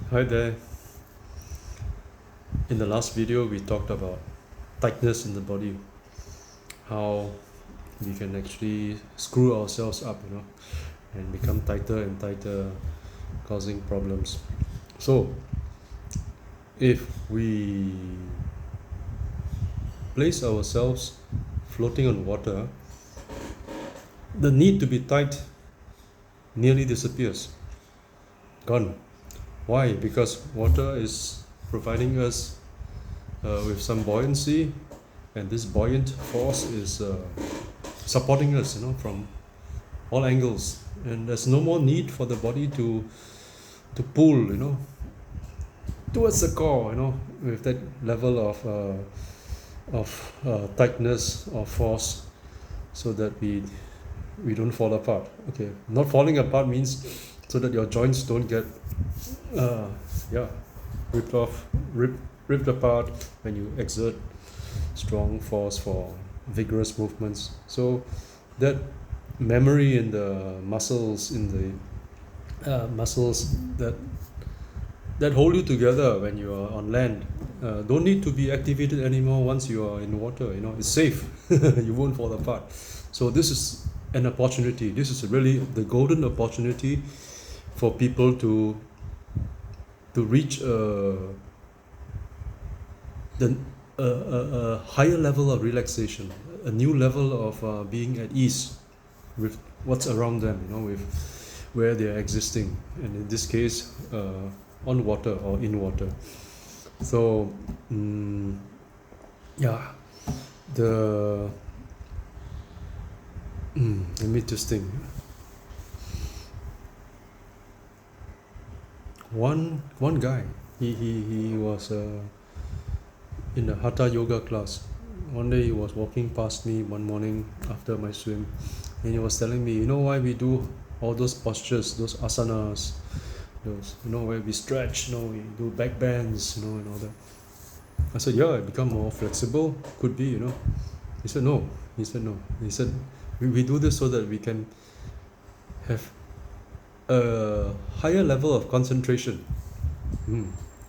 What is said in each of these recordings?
Hi there. In the last video, we talked about tightness in the body, how we can actually screw ourselves up, and become tighter and tighter, causing problems. So, if we place ourselves floating on water, the need to be tight nearly disappears. Gone. Why? Because water is providing us with some buoyancy, and this buoyant force is supporting us, from all angles, and there's no more need for the body to pull, towards the core, with that level of tightness or force, so that we don't fall apart. Okay, not falling apart means so that your joints don't get uh, yeah ripped off, ripped apart when you exert strong force for vigorous movements. So that memory in the muscles, muscles that hold you together when you are on land, don't need to be activated anymore once you are in water. It's safe. You won't fall apart. So this is an opportunity. This is really the golden opportunity for people to reach a higher level of relaxation, a new level of being at ease with what's around them, with where they are existing, and in this case, on water or in water. So, yeah, the let me just think. One guy, he was in a hatha yoga class. One day he was walking past me one morning after my swim, and he was telling me, why we do all those postures, those asanas, those, where we stretch, we do back bends, and all that. I said, yeah, I become more flexible. Could be. He said no. He said we do this so that we can have a higher level of concentration.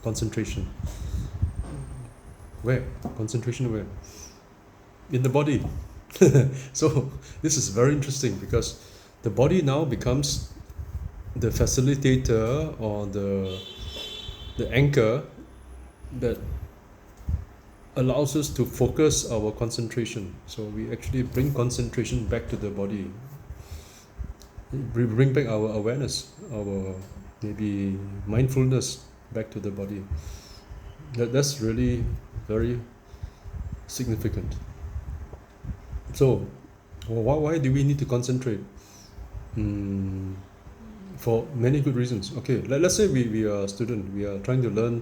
Concentration. Where? Concentration where? In the body. So this is very interesting, because the body now becomes the facilitator, or the anchor that allows us to focus our concentration. So we actually bring concentration back to the body. We bring back our awareness, our maybe mindfulness back to the body. That's really very significant. So, why do we need to concentrate? For many good reasons. Okay, let's say we are a student, we are trying to learn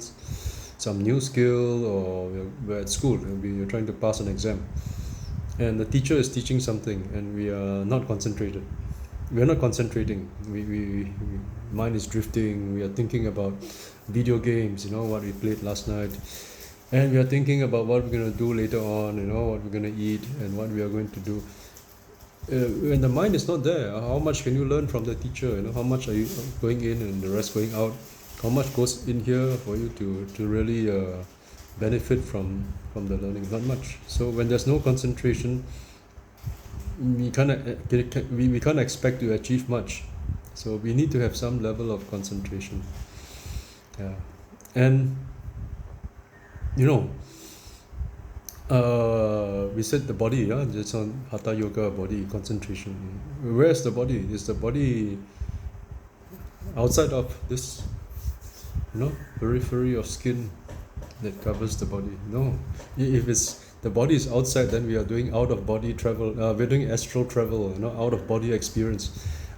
some new skill, or we're at school and we are trying to pass an exam, and the teacher is teaching something and we are not concentrated. We are not concentrating. We mind is drifting. We are thinking about video games, what we played last night, and we are thinking about what we're going to do later on, what we're going to eat and what we are going to do. When the mind is not there, how much can you learn from the teacher? How much are you going in and the rest going out? How much goes in here for you to really benefit from the learning? Not much. So when there's no concentration, we can't expect to achieve much. So we need to have some level of concentration. Yeah, and we said the body, it's on hatha yoga, body concentration. Where's the body? Is the body outside of this periphery of skin that covers the body? No. If it's the body is outside, then we are doing out of body travel. We're doing astral travel, out of body experience,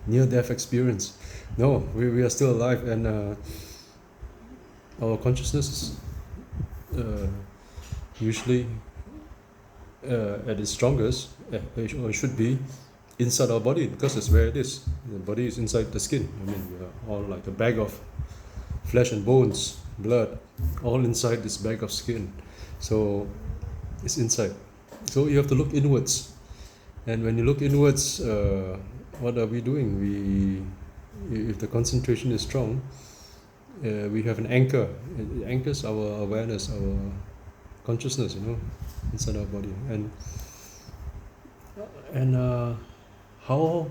near death experience. No, we are still alive, and our consciousness is usually at its strongest, or should be, inside our body, because that's where it is. The body is inside the skin. We are all like a bag of flesh and bones, blood, all inside this bag of skin. So it's inside. So you have to look inwards, and when you look inwards, what are we doing? If the concentration is strong, we have an anchor. It anchors our awareness, our consciousness, inside our body. And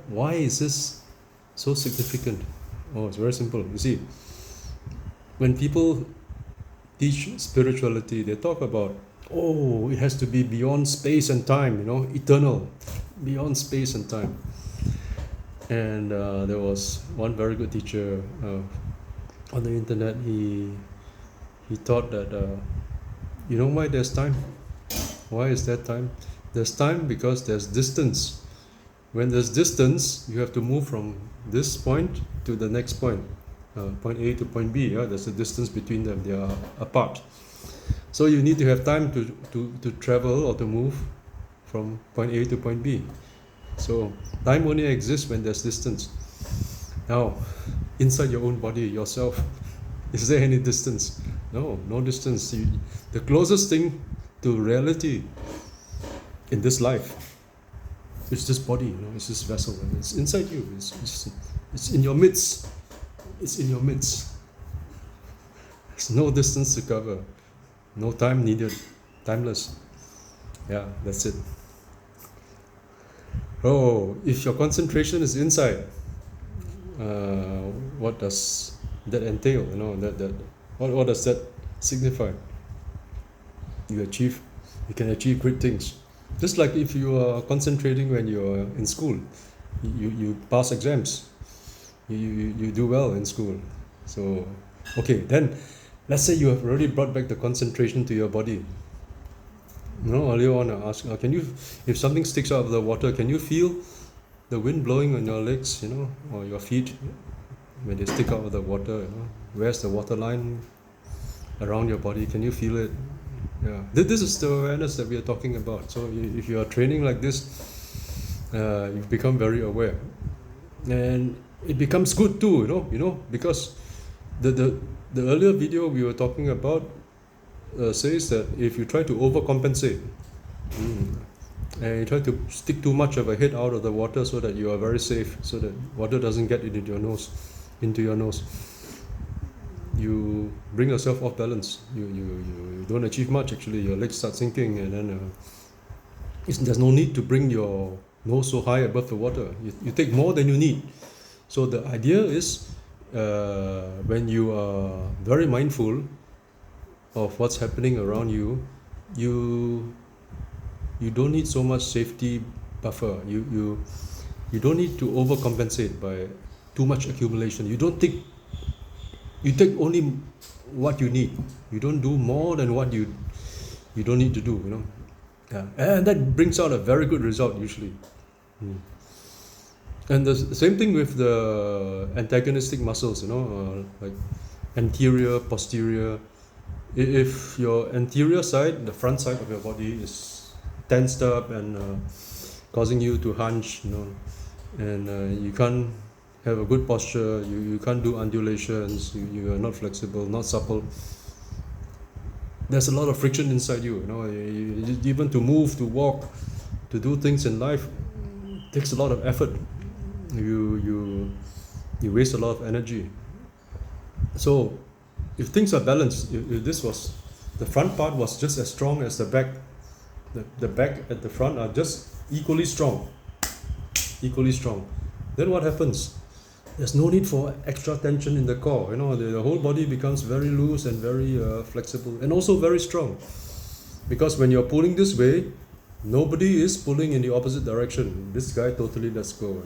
why is this so significant? Oh, it's very simple. You see, when people teach spirituality, they talk about, oh, it has to be beyond space and time, eternal, beyond space and time. And there was one very good teacher on the internet. He thought that, why there's time? Why is there time? There's time because there's distance. When there's distance, you have to move from this point to the next point. Point A to point B, there's a distance between them, they are apart. So you need to have time to travel or to move from point A to point B. So time only exists when there's distance. Now, inside your own body, yourself, is there any distance? No distance. The closest thing to reality in this life is this body, it's this vessel, and it's inside you, it's in your midst. It's in your midst. There's no distance to cover, no time needed, timeless. Yeah, that's it. Oh, if your concentration is inside, what does that entail? What does that signify? You can achieve great things. Just like if you are concentrating when you're in school, you pass exams. You do well in school. So, okay, then let's say you have already brought back the concentration to your body. Earlier on I asked, if something sticks out of the water, can you feel the wind blowing on your legs, or your feet when they stick out of the water? Where's the water line around your body? Can you feel it? Yeah, this is the awareness that we are talking about. So if you are training like this, you become very aware, and it becomes good too, because the earlier video we were talking about says that if you try to overcompensate, and you try to stick too much of a head out of the water so that you are very safe, so that water doesn't get into your nose, you bring yourself off balance. You don't achieve much actually. Your legs start sinking, and then there's no need to bring your nose so high above the water. You take more than you need. So the idea is, when you are very mindful of what's happening around you, you don't need so much safety buffer. You don't need to overcompensate by too much accumulation. You take only what you need. You don't do more than what you don't need to do. Yeah, and that brings out a very good result usually. And the same thing with the antagonistic muscles, like anterior, posterior. If your anterior side, the front side of your body, is tensed up and causing you to hunch, and you can't have a good posture, you can't do undulations, you are not flexible, not supple. There's a lot of friction inside you, even to move, to walk, to do things in life takes a lot of effort. You waste a lot of energy. So if things are balanced, if the front part was just as strong as the back, the back at the front are just equally strong, then what happens? There's no need for extra tension in the core. The whole body becomes very loose and very flexible, and also very strong, because when you're pulling this way, nobody is pulling in the opposite direction. This guy totally lets go,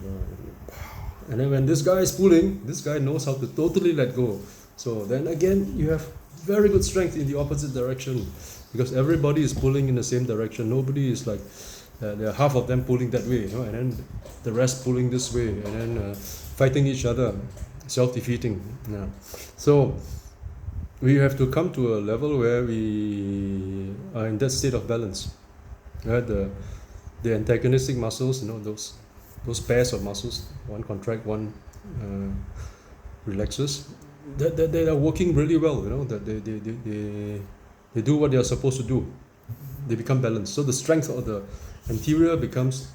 and then when this guy is pulling, this guy knows how to totally let go. So then again, you have very good strength in the opposite direction, because everybody is pulling in the same direction. Nobody is like, there are half of them pulling that way, and then the rest pulling this way, and then fighting each other, self-defeating. Yeah. So we have to come to a level where we are in that state of balance. The antagonistic muscles, those pairs of muscles, one contract, one relaxes. They are working really well. That they do what they are supposed to do. They become balanced. So the strength of the anterior becomes,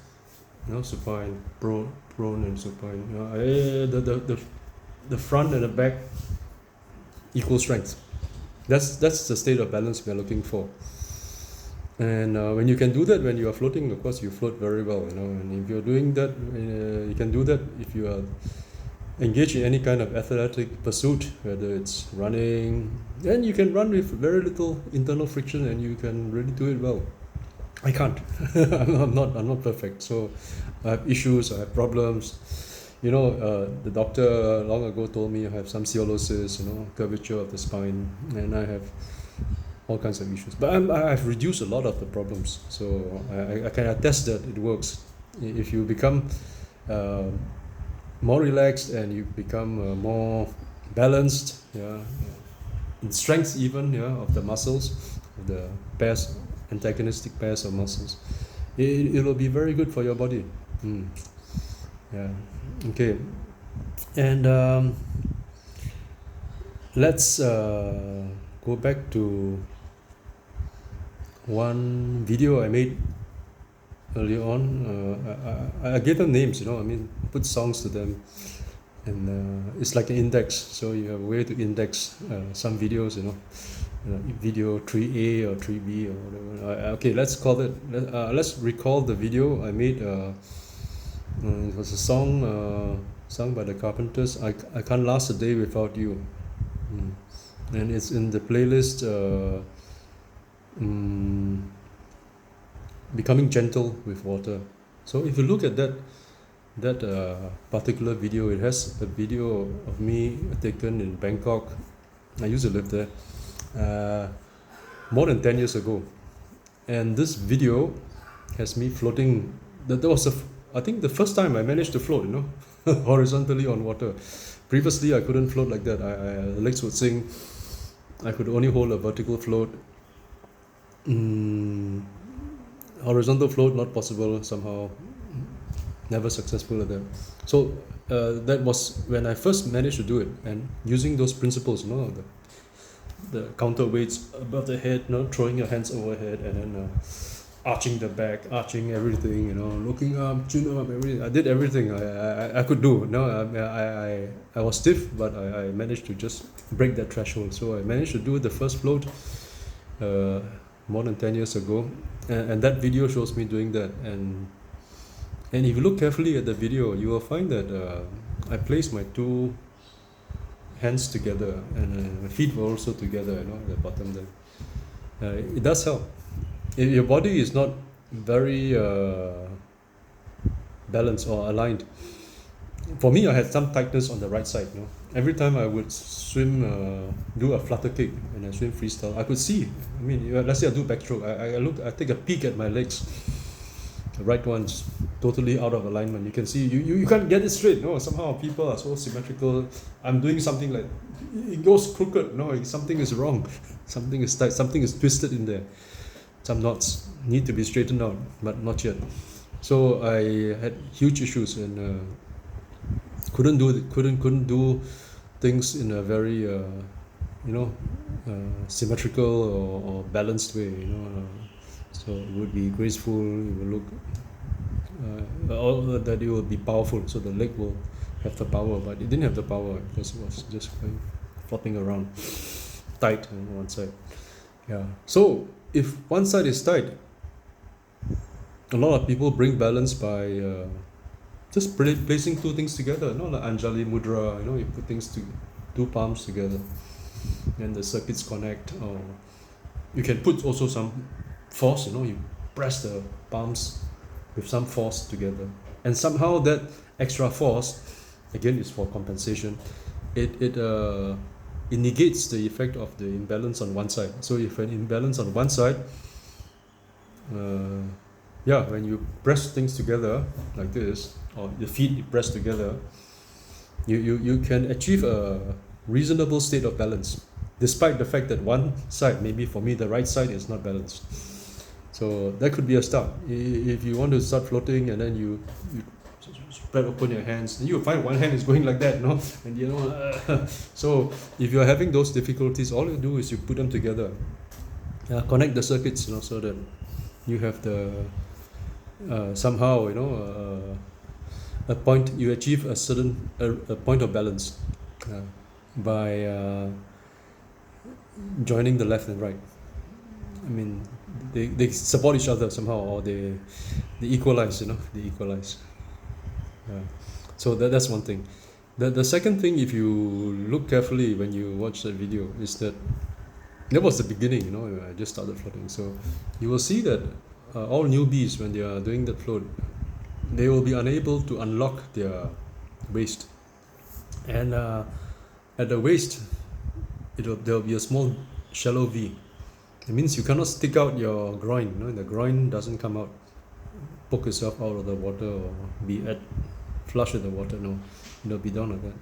supine, prone and supine. The front and the back equal strength. That's the state of balance we are looking for. And when you can do that, when you are floating, of course you float very well, and if you're doing that, you can do that if you are engaged in any kind of athletic pursuit, whether it's running, then you can run with very little internal friction and you can really do it well. I can't. I'm not perfect, so I have issues, I have problems. The doctor long ago told me I have some scoliosis, curvature of the spine, and I have all kinds of issues. But I've reduced a lot of the problems, so I can attest that it works. If you become more relaxed and you become more balanced, in strength even, of the muscles, of the pairs, antagonistic pairs of muscles, it will be very good for your body. Yeah. Okay. And let's go back to one video I made earlier on. I gave them names, put songs to them, and it's like an index. So you have a way to index some videos, video 3A or 3B or whatever. Okay, let's call it. Let's recall the video I made. It was a song sung by the Carpenters. I can't last a day without you, and it's in the playlist. Becoming gentle with water. So if you look at that particular video, it has a video of me taken in Bangkok. I used to live there more than 10 years ago, and this video has me floating. That was I think the first time I managed to float, horizontally on water. Previously I couldn't float like that. The legs would sink. I could only hold a vertical float. Horizontal float not possible somehow, never successful at that. So that was when I first managed to do it, and using those principles, the counterweights above the head, throwing your hands overhead, and then arching the back, arching everything, looking up, chin up, everything. I did everything I could do. I was stiff, but I managed to just break that threshold. So I managed to do the first float more than 10 years ago, and that video shows me doing that. And if you look carefully at the video, you will find that I placed my two hands together, and my feet were also together, at the bottom there. It does help. If your body is not very balanced or aligned. For me, I had some tightness on the right side. Every time I would swim, do a flutter kick, and I swim freestyle, I could see. Let's say I do backstroke. I take a peek at my legs. The right one's totally out of alignment. You can see you can't get it straight. Somehow people are so symmetrical. I'm doing something like it goes crooked. Something is wrong. Something is tight. Something is twisted in there. Some knots need to be straightened out, but not yet. So I had huge issues and couldn't do things in a very symmetrical or balanced way. So it would be graceful. It will look that it will be powerful. So the leg will have the power, but it didn't have the power because it was just flopping around, tight on one side. Yeah. So if one side is tight, a lot of people bring balance by just placing two things together, like Anjali Mudra. You put two palms together, and the circuits connect. Or you can put also some force. You press the palms with some force together, and somehow that extra force, again, is for compensation. It negates the effect of the imbalance on one side. So if an imbalance on one side, when you press things together like this, or the feet press together, you can achieve a reasonable state of balance, despite the fact that one side, maybe for me the right side, is not balanced. So that could be a start. If you want to start floating and then you spread open your hands, then you find one hand is going like that, and so if you're having those difficulties, all you do is you put them together, connect the circuits, so that you have the somehow a point, you achieve a certain a point of balance by joining the left and right. I mean, they support each other somehow, or they equalize, they equalize. Yeah. So that's one thing. The second thing, if you look carefully when you watch that video, is that was the beginning, I just started floating. So you will see that all newbies, when they are doing that float, they will be unable to unlock their waist. And at the waist, there'll be a small shallow V. It means you cannot stick out your groin. The groin doesn't come out. Poke yourself out of the water or be at flush with the water. No, it'll be down like that.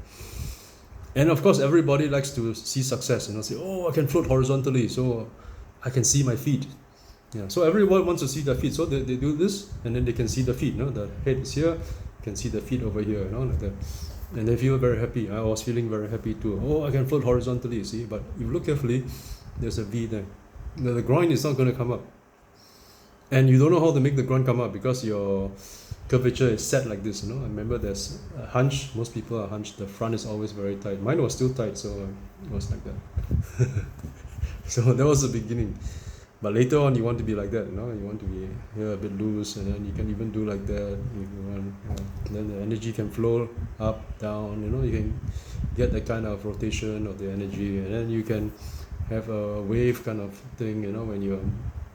And of course, everybody likes to see success. Say, oh, I can float horizontally, so I can see my feet. Yeah. So everyone wants to see their feet. So they do this, and then they can see the feet. The head is here. You can see the feet over here. Like that. And they feel very happy. I was feeling very happy too. Oh, I can float horizontally. See, but if you look carefully, there's a V there. The groin is not going to come up. And you don't know how to make the groin come up because your curvature is set like this. I remember there's a hunch. Most people are hunched. The front is always very tight. Mine was still tight, so it was like that. So that was the beginning. But later on, you want to be like that. You want to be here a bit loose, and then you can even do like that if you want. Then the energy can flow up, down. You can get that kind of rotation of the energy, and then you can have a wave kind of thing.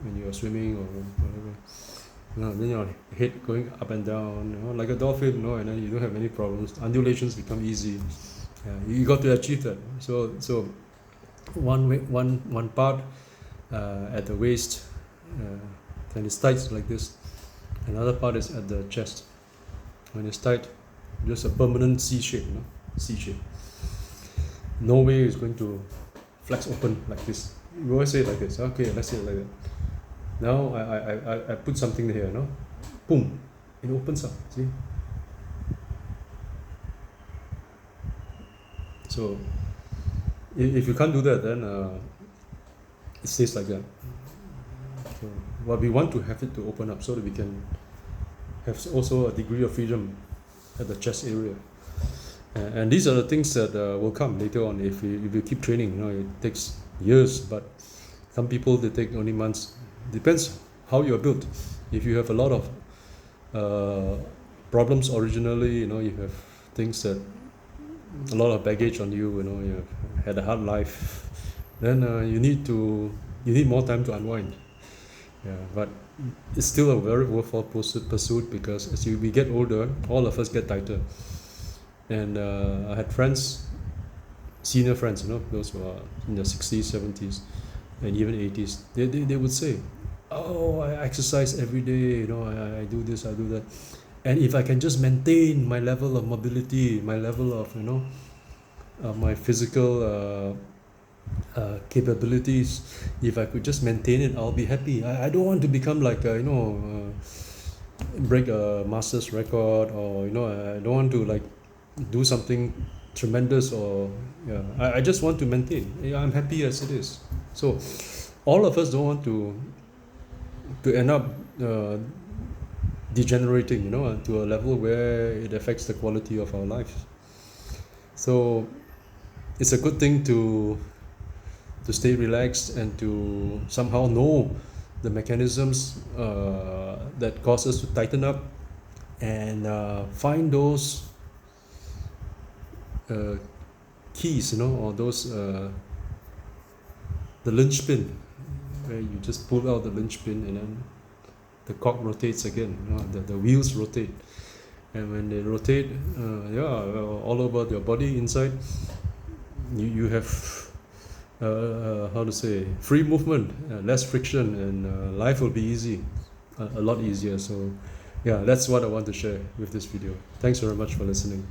When you're swimming or whatever. Then your head going up and down, like a dolphin, and then you don't have any problems. Undulations become easy. You got to achieve that. So one part at the waist, when it's tight like this. Another part is at the chest. When it's tight, just a permanent C shape, C shape. No way it's going to flex open like this. You always say it like this. Okay, let's say it like that. Now I put something here, boom, it opens up. See? So if you can't do that, then it stays like that. So, we want to have it to open up so that we can have also a degree of freedom at the chest area. And these are the things that will come later on if you keep training. It takes years, but some people they take only months. Depends how you're built. If you have a lot of problems originally, you have things that a lot of baggage on you. You have had a hard life. Then you need more time to unwind. Yeah, but it's still a very worthwhile pursuit because as we get older, all of us get tighter. And I had friends, senior friends, those who are in their 60s, 70s, and even 80s. They would say, oh, I exercise every day, I do this, I do that. And if I can just maintain my level of mobility, my level of, my physical capabilities, if I could just maintain it, I'll be happy. I don't want to become like, break a master's record, or, I don't want to like do something tremendous, or I just want to maintain. I'm happy as it is. So all of us don't want to end up degenerating, to a level where it affects the quality of our life. So it's a good thing to stay relaxed and to somehow know the mechanisms that cause us to tighten up, and find those keys, or those the linchpin, where you just pull out the linchpin and then the cock rotates again. The wheels rotate, and when they rotate, all over your body inside, you have how to say, free movement, less friction, and life will be easy, a lot easier. So that's what I want to share with this video. Thanks very much for listening.